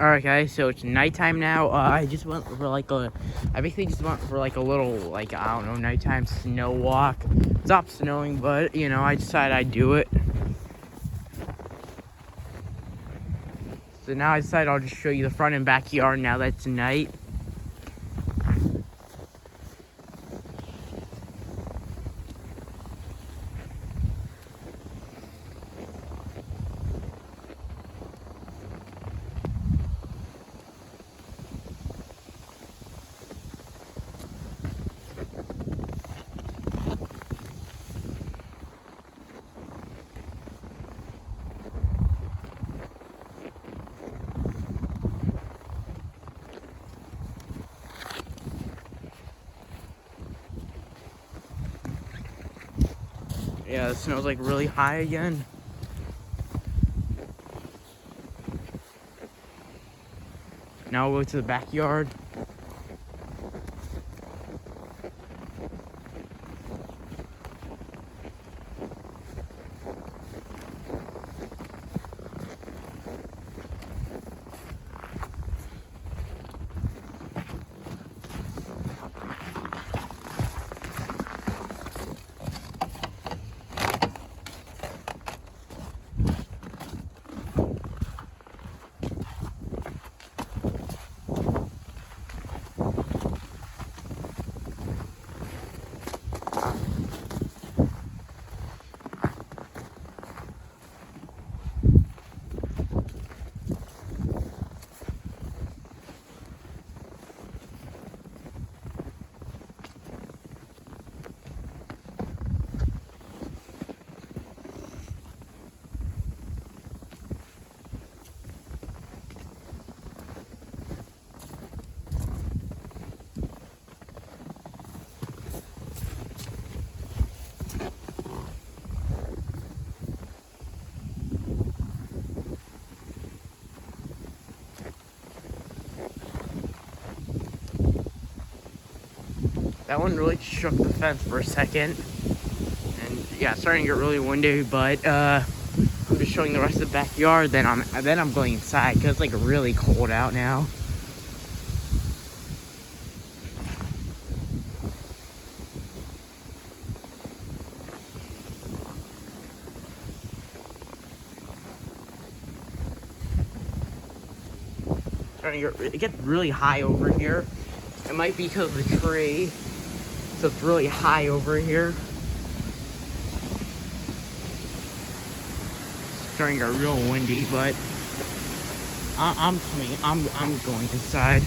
Alright guys, so it's nighttime now. I just went for I basically just went for like a little, like, I don't know, nighttime snow walk. It stopped snowing, but, you know, I decided I'd do it. So now I decided I'll just show you the front and backyard now that it's night. Yeah, the snow's like really high again. Now we'll go to the backyard. That one really shook the fence for a second. And yeah, it's starting to get really windy, but I'm just showing the rest of the backyard, then I'm going inside because it's like really cold out now. It gets really high over here. It might be because of the tree, so it's really high over here. It's starting to get real windy, but I'm going inside.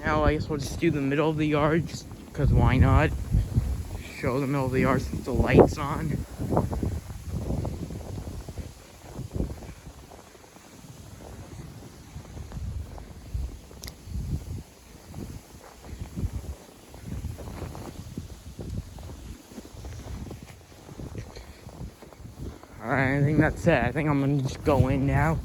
Now I guess we'll just do the middle of the yard, just because why not? Show the middle of the yard since the light's on. Alright, I think that's it. I think I'm gonna just go in now.